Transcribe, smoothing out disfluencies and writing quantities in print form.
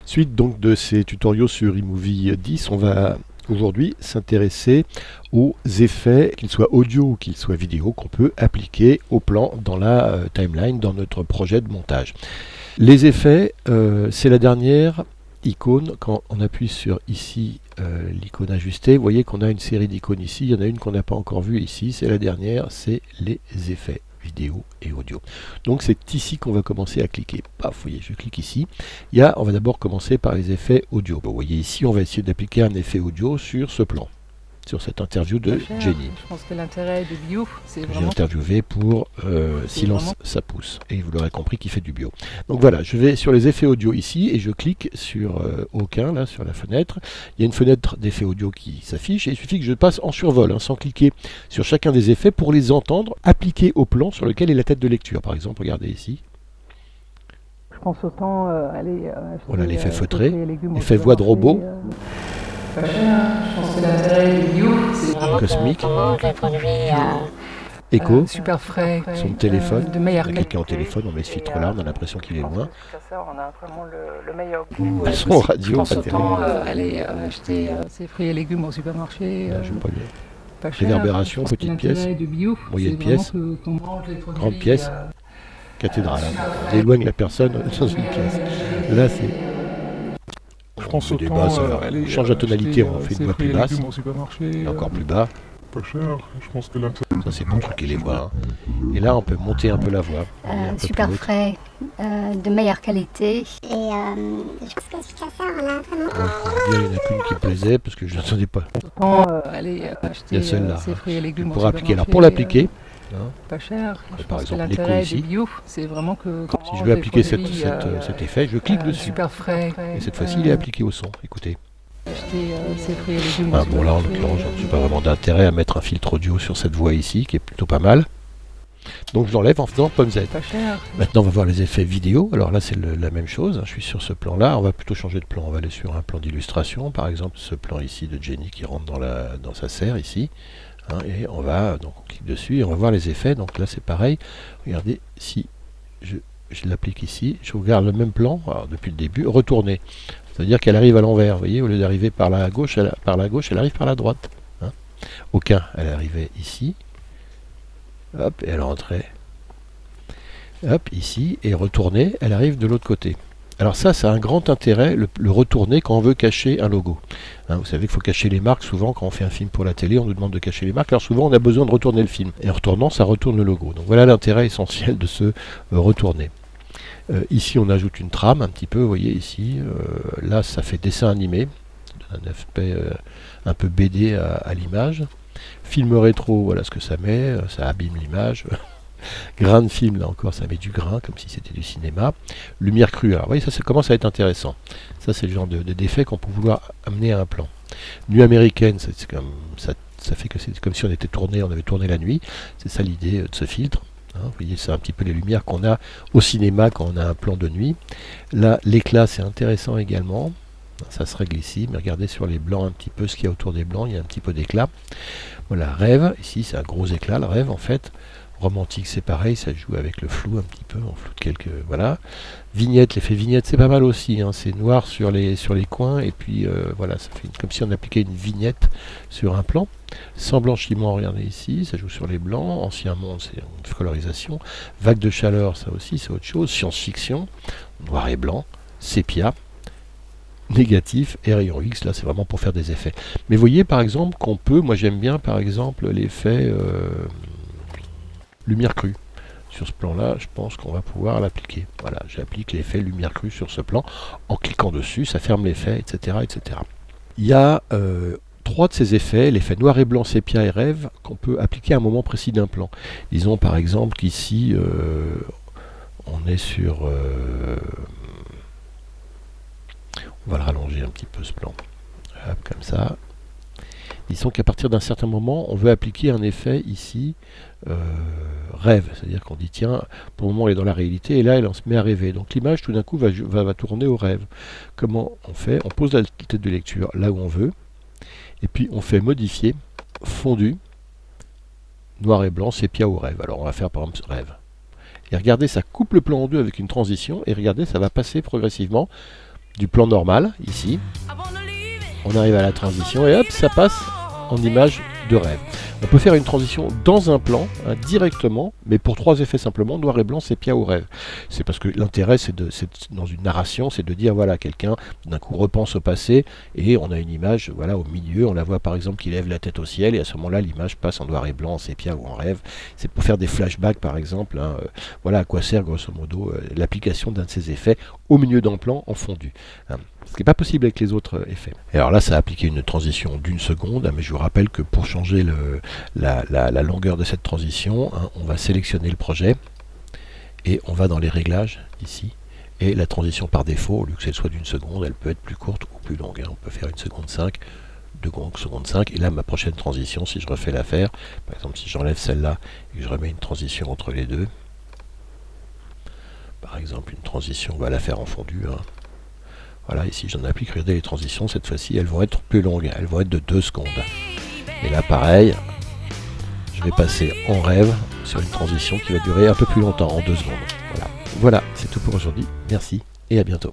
Suite donc de ces tutoriaux sur iMovie 10, on va aujourd'hui s'intéresser aux effets, qu'ils soient audio ou qu'ils soient vidéo, qu'on peut appliquer au plan dans la timeline, dans notre projet de montage. Les effets, c'est la dernière icône. Quand on appuie sur ici l'icône ajustée, vous voyez qu'on a une série d'icônes ici. Il y en a une qu'on n'a pas encore vue ici, c'est la dernière, c'est les effets vidéo et audio. Donc c'est ici qu'on va commencer à cliquer. Paf, vous voyez, je clique ici. On va d'abord commencer par les effets audio. Vous voyez ici, on va essayer d'appliquer un effet audio sur ce plan, sur cette interview de Jenny. Je pense que l'intérêt de bio, c'est vraiment... J'ai interviewé pour Silence vraiment... ça pousse. Et vous l'aurez compris qu'il fait du bio. Donc voilà, je vais sur les effets audio ici et je clique sur aucun, là, sur la fenêtre. Il y a une fenêtre d'effets audio qui s'affiche et il suffit que je passe en survol, sans cliquer sur chacun des effets pour les entendre appliqués au plan sur lequel est la tête de lecture. Par exemple, regardez ici. Je pense autant aller... voilà l'effet feutré, l'effet voix de robot. Je pense que l'intérêt du bio, c'est vraiment cosmique, écho, super frais, son téléphone, de meilleure quelqu'un au téléphone, on met ce filtre là, on a l'impression qu'il est loin. On a vraiment le meilleur goût. Son radio, pas terrible. Aller acheter ses fruits et légumes au supermarché. Je veux pas bien. Pas cher. Réverbération, petite pièce, moyenne pièce, grande pièce, cathédrale. On éloigne la personne dans une pièce. Là, c'est... Je pense au débat, on change la tonalité, on fait une voix plus basse, et encore plus bas. Pas cher, je pense que là... Ça c'est pour truquer les voix. Hein. Et là on peut monter un peu la voix. Super frais, de meilleure qualité. Et je pense que suite à ça, on a vraiment... il n'y en a qu'une qui me plaisait parce que je n'entendais pas. Aller acheter il y a celle-là. Ses fruits et légumes pour appliquer. Alors pour l'appliquer, pas cher. Par exemple, l'intérêt ici. Bio, c'est vraiment que si je veux appliquer cet effet, je clique dessus. Super frais. Et cette fois-ci, il est appliqué au son. Écoutez. Acheter ses fruits et légumes. Bon là, en l'occurrence, je n'ai pas vraiment d'intérêt à mettre un filtre audio sur cette voix ici, qui est plutôt pas mal. Donc je l'enlève en faisant pomme Z. Pas cher. Maintenant, on va voir les effets vidéo. Alors là, c'est la même chose. Je suis sur ce plan-là. On va plutôt changer de plan. On va aller sur un plan d'illustration. Par exemple, ce plan ici de Jenny qui rentre dans sa serre ici. Et on clique dessus et on va voir les effets. Donc là c'est pareil. Regardez, si je l'applique ici, je regarde le même plan, alors depuis le début, retourner. C'est-à-dire qu'elle arrive à l'envers. Vous voyez, au lieu d'arriver par la gauche, elle arrive par la droite. Aucun, elle arrivait ici. Hop, et elle rentrait. Hop, ici, et retourner, elle arrive de l'autre côté. Alors ça a un grand intérêt, le retourner quand on veut cacher un logo. Vous savez qu'il faut cacher les marques, souvent quand on fait un film pour la télé, on nous demande de cacher les marques, alors souvent on a besoin de retourner le film. Et en retournant, ça retourne le logo. Donc voilà l'intérêt essentiel de se retourner. Ici on ajoute une trame un petit peu, vous voyez ici, là ça fait dessin animé, ça donne un aspect un peu BD à l'image. Film rétro, voilà ce que ça met, ça abîme l'image. Grain de film, là encore, ça met du grain, comme si c'était du cinéma. Lumière crue, alors vous voyez, ça commence à être intéressant. Ça, c'est le genre d'effet qu'on peut vouloir amener à un plan. Nuit américaine, ça fait que c'est comme si on avait tourné la nuit. C'est ça l'idée de ce filtre. Vous voyez, c'est un petit peu les lumières qu'on a au cinéma quand on a un plan de nuit. Là, l'éclat, c'est intéressant également. Ça se règle ici, mais regardez sur les blancs un petit peu ce qu'il y a autour des blancs, il y a un petit peu d'éclat. Voilà, rêve, ici c'est un gros éclat, le rêve en fait. Romantique c'est pareil, ça joue avec le flou un petit peu, on floute quelques... Voilà. Vignette, l'effet vignette c'est pas mal aussi, c'est noir sur les coins, et puis voilà, ça fait comme si on appliquait une vignette sur un plan. Sans blanchiment, regardez ici, ça joue sur les blancs. Ancien monde, c'est une colorisation. Vague de chaleur, ça aussi c'est autre chose. Science-fiction, noir et blanc, sépia, négatif et rayon X, là c'est vraiment pour faire des effets. Mais vous voyez par exemple qu'on peut, moi j'aime bien par exemple l'effet lumière crue. Sur ce plan-là, je pense qu'on va pouvoir l'appliquer. Voilà, j'applique l'effet lumière crue sur ce plan. En cliquant dessus, ça ferme l'effet, etc., etc. Il y a 3 de ces effets, l'effet noir et blanc, sépia et rêve, qu'on peut appliquer à un moment précis d'un plan. Disons par exemple qu'ici, on est sur... on va le rallonger un petit peu ce plan. Hop, comme ça. Disons qu'à partir d'un certain moment, on veut appliquer un effet ici, rêve. C'est-à-dire qu'on dit, tiens, pour le moment, elle est dans la réalité, et là, elle en se met à rêver. Donc l'image, tout d'un coup, va tourner au rêve. Comment on fait? On pose la tête de lecture là où on veut, et puis on fait modifier, fondu, noir et blanc, sépia ou rêve. Alors on va faire par exemple rêve. Et regardez, ça coupe le plan en deux avec une transition, et regardez, ça va passer progressivement du plan normal, ici. On arrive à la transition et hop, ça passe en image de rêve. On peut faire une transition dans un plan, directement, mais pour 3 effets simplement, noir et blanc, sépia ou rêve. C'est parce que l'intérêt, c'est dans une narration, c'est de dire, voilà, quelqu'un d'un coup repense au passé, et on a une image, voilà, au milieu, on la voit par exemple qui lève la tête au ciel, et à ce moment-là, l'image passe en noir et blanc, en sépia ou en rêve. C'est pour faire des flashbacks, par exemple, voilà à quoi sert, grosso modo, l'application d'un de ces effets au milieu d'un plan en fondu. Ce qui n'est pas possible avec les autres effets. Et alors là, ça a appliqué une transition d'1 seconde, mais je vous rappelle que pour changer la longueur de cette transition, on va sélectionner le projet et on va dans les réglages ici. Et la transition par défaut, au lieu que celle soit d'1 seconde, elle peut être plus courte ou plus longue. On peut faire 1 seconde 5, 2 secondes 5. Et là, ma prochaine transition, si je refais l'affaire, par exemple, si j'enlève celle-là et que je remets une transition entre les deux, par exemple, une transition, on va la faire en fondu. Voilà, ici j'en applique, regardez les transitions, cette fois-ci elles vont être plus longues, elles vont être de 2 secondes. Et là pareil, je vais passer en rêve sur une transition qui va durer un peu plus longtemps, en 2 secondes. Voilà, c'est tout pour aujourd'hui, merci et à bientôt.